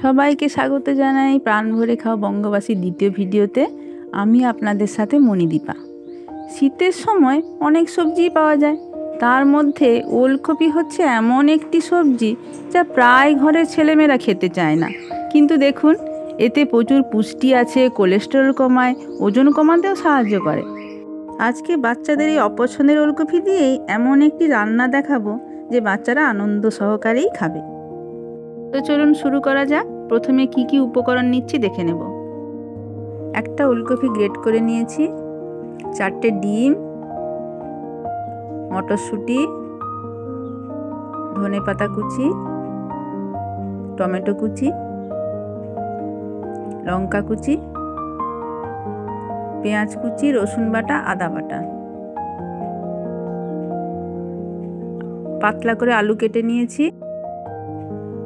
সবাইকে স্বাগত জানাই প্রাণ ভরে খাও বঙ্গবাসীর দ্বিতীয় ভিডিওতে। আমি আপনাদের সাথে মণিদীপা। শীতের সময় অনেক সবজি পাওয়া যায়, তার মধ্যে ওলকপি হচ্ছে এমন একটি সবজি যা প্রায় ঘরের ছেলেমেয়েরা খেতে চায় না, কিন্তু দেখুন এতে প্রচুর পুষ্টি আছে, কোলেস্টেরল কমায়, ওজন কমাতেও সাহায্য করে। আজকে বাচ্চাদের এই অপছন্দের ওলকপি দিয়েই এমন একটি রান্না দেখাবো যে বাচ্চারা আনন্দ সহকারেই খাবে। তো চলুন শুরু করা যাক। প্রথমে কি কি উপকরণ নিচ্ছি দেখে নেব। একটা ওলকপি গ্রেট করে নিয়েছি, 4টে ডিম, মটরশুঁটি, ধনেপাতা কুচি, টমেটো কুচি, লঙ্কা কুচি, পেঁয়াজ কুচি, রসুন বাটা, আদা বাটা, পাতলা করে আলু কেটে নিয়েছি,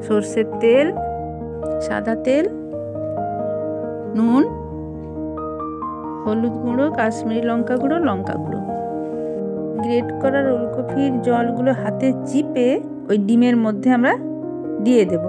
সর্ষের তেল, সাদা তেল, নুন, হলুদ গুঁড়ো, কাশ্মীরি লঙ্কা গুঁড়ো, লঙ্কা গুঁড়ো। গ্রেট করার ওলকপির জলগুলো হাতে চিপে ওই ডিমের মধ্যে আমরা দিয়ে দেব।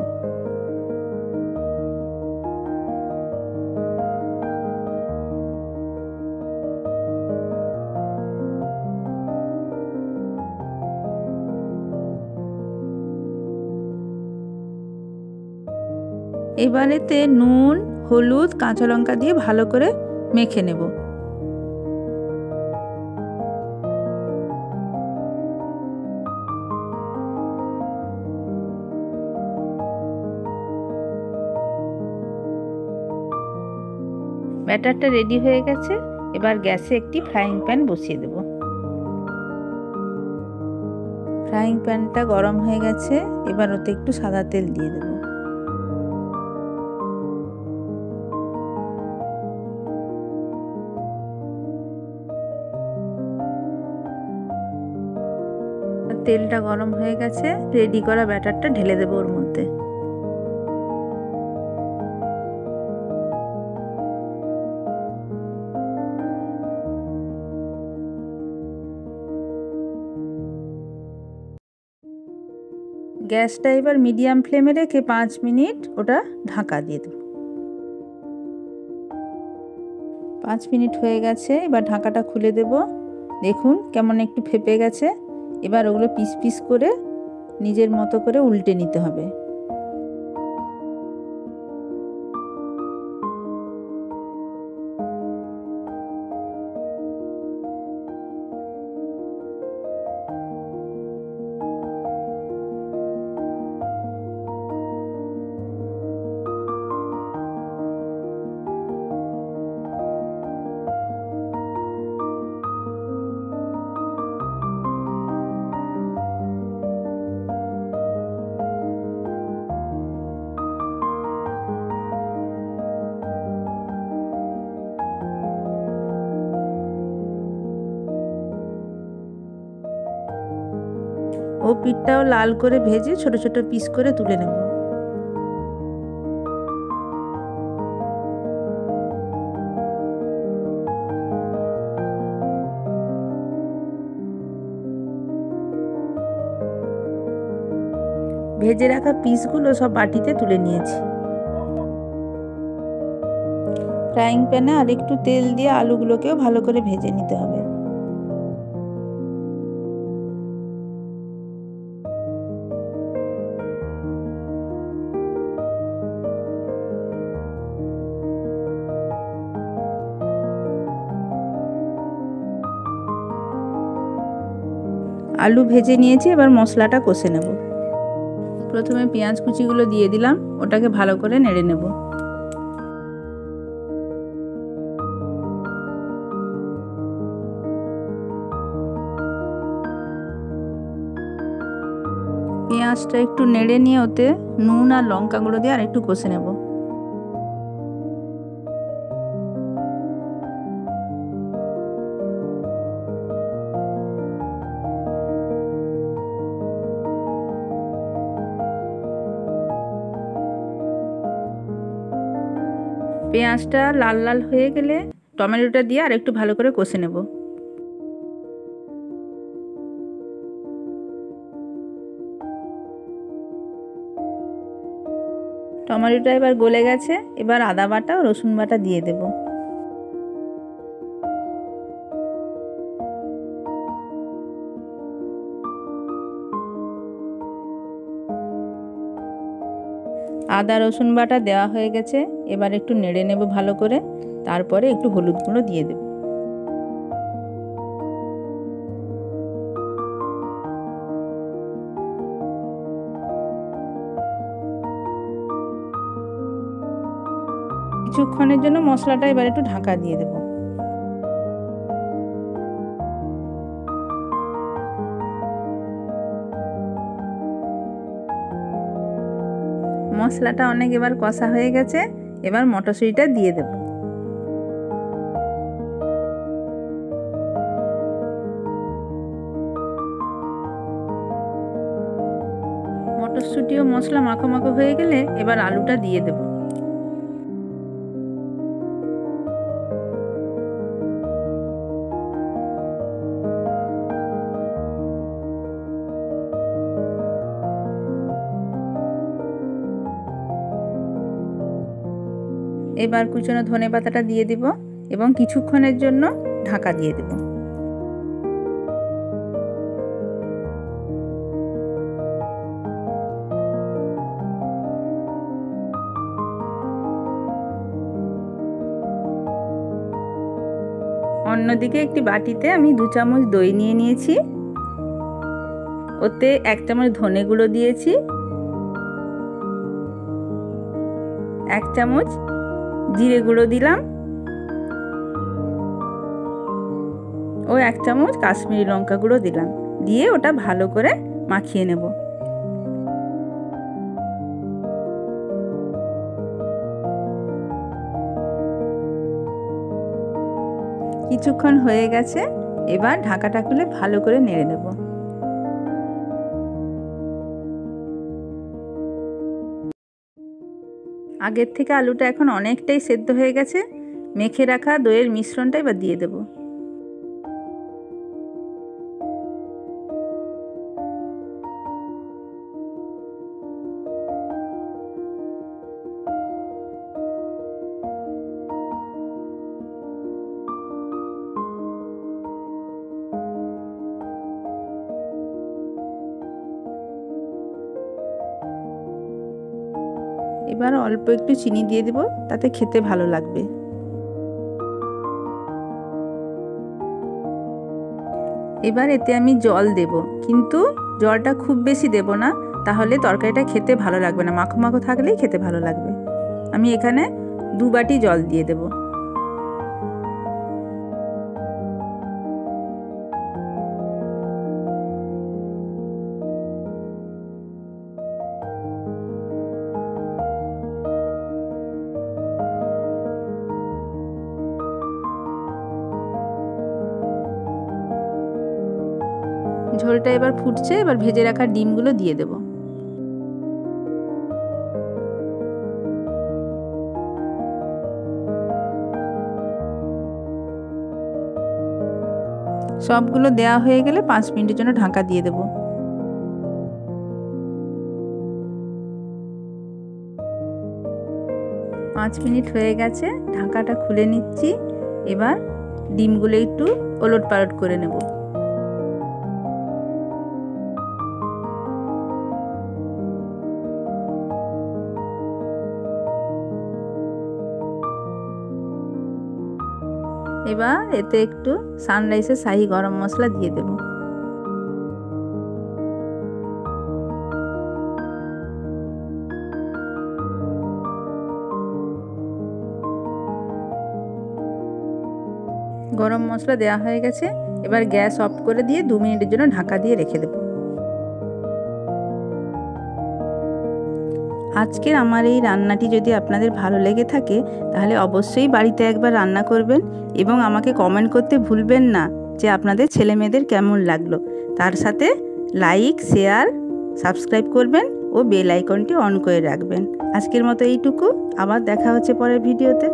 এবারেতে নুন, হলুদ, কাঁচা লঙ্কা দিয়ে ভালো করে মেখে নেব। ব্যাটারটা রেডি হয়ে গেছে। এবার গ্যাসে একটি ফ্রাইং প্যান বসিয়ে দেব। ফ্রাইং প্যানটা গরম হয়ে গেছে, এবার ওতে একটু সাদা তেল দিয়ে দেব। তেলটা গরম হয়ে গেছে, রেডি করা ব্যাটারটা ঢেলে দেব ওর মধ্যে। গ্যাসটা এবার মিডিয়াম ফ্লেমে রেখে 5 মিনিট ওটা ঢাকা দিয়ে দেব। 5 মিনিট হয়ে গেছে, এবার ঢাকাটা খুলে দেব। দেখুন কেমন একটু ফেপে গেছে। এবার ওগুলো পিস পিস করে নিজের মতো করে উল্টে নিতে হবে। ও পিঠটাও লাল করে ভেজে ছোট ছোট পিস করে তুলে নেব। ভেজে রাখা পিসগুলো সব বাটিতে তুলে নিয়েছি। ফ্রাইং প্যানে আর একটু তেল দিয়ে আলুগুলোকেও ভালো করে ভেজে নিতে হবে। আলু ভেজে নিয়েছি, এবার মশলাটা কষে নেব। প্রথমে পেঁয়াজ কুচিগুলো দিয়ে দিলাম, ওটাকে ভালো করে নেড়ে নেব। পেঁয়াজটা একটু নেড়ে নিয়ে ওতে নুন আর লঙ্কা গুঁড়ো দিয়ে আর একটু কষে নেব। পেঁয়াজটা লাল লাল হয়ে গেলে টমেটোটা দিয়ে আর একটু ভালো করে কষে নেব। টমেটোটা এবার গলে গেছে, এবার আদা বাটা ও রসুন বাটা দিয়ে দেব। আদা রসুন বাটা দেওয়া হয়ে গেছে, এবার একটু নেড়ে নেব ভালো করে, তারপরে একটু হলুদ গুঁড়ো দিয়ে দেব। কিছুক্ষণের জন্য মশলাটা এবার একটু ঢাকা দিয়ে দেব। মশলাটা অনেক এবার কষা হয়ে গেছে, এবার মটরশুঁটিটা দিয়ে দেব। মটরশুঁটি ও মশলা মাখো মাখো হয়ে গেলে এবার আলুটা দিয়ে দেব। এবার কুচনো ধনেপাতাটা দিয়ে দিব এবং কিছুক্ষণের জন্য ঢাকা দিয়ে দেব। অন্যদিকে একটি বাটিতে আমি 2 চামচ দই নিয়ে নিয়েছি, ওতে 1 চামচ ধনে গুঁড়ো দিয়েছি, 1 চামচ জিরে গুঁড়ো দিলাম ও 1 চামচ কাশ্মীরি লঙ্কা গুঁড়ো দিলাম, দিয়ে ওটা ভালো করে মাখিয়ে নেব। কিছুক্ষণ হয়ে গেছে, এবার ঢাকাটা খুলে ভালো করে নেড়ে নেব। আগের থেকে আলুটা এখন অনেকটাই সেদ্ধ হয়ে গেছে, মেখে রাখা দইয়ের মিশ্রণটা এবার দিয়ে দেব। এবার অল্প একটু চিনি দিয়ে দেব, তাতে খেতে ভালো লাগবে। এবার এতে আমি জল দেব, কিন্তু জলটা খুব বেশি দেব না, তাহলে তরকারিটা খেতে ভালো লাগবে না, মাখো মাখো থাকলেই খেতে ভালো লাগবে। আমি এখানে 2 বাটি জল দিয়ে দেব। ঝোলটা এবার ফুটছে, এবার ভেজে রাখা ডিমগুলো দিয়ে দেব। সবগুলো দেওয়া হয়ে গেলে 5 মিনিটের জন্য ঢাকা দিয়ে দেব। পাঁচ মিনিট হয়ে গেছে, ঢাকাটা খুলে নিচ্ছি। এবার ডিমগুলো একটু ওলট পালট করে নেব। এবার এতে একটু সানরাইসের শাহি গরম মশলা দিয়ে দেব। গরম মশলা দেওয়া হয়ে গেছে, এবার গ্যাস অফ করে দিয়ে 2 মিনিটের জন্য ঢাকা দিয়ে রেখে দেব। আজকের আমার এই রান্নাটি যদি আপনাদের ভালো লেগে থাকে তাহলে অবশ্যই বাড়িতে একবার রান্না করবেন এবং আমাকে কমেন্ট করতে ভুলবেন না যে আপনাদের ছেলে মেয়েদের কেমন লাগলো। তার সাথে লাইক, শেয়ার, সাবস্ক্রাইব করবেন ও বেল আইকনটি অন করে রাখবেন। আজকের মতো এইটুকু, আবার দেখা হচ্ছে পরের ভিডিওতে।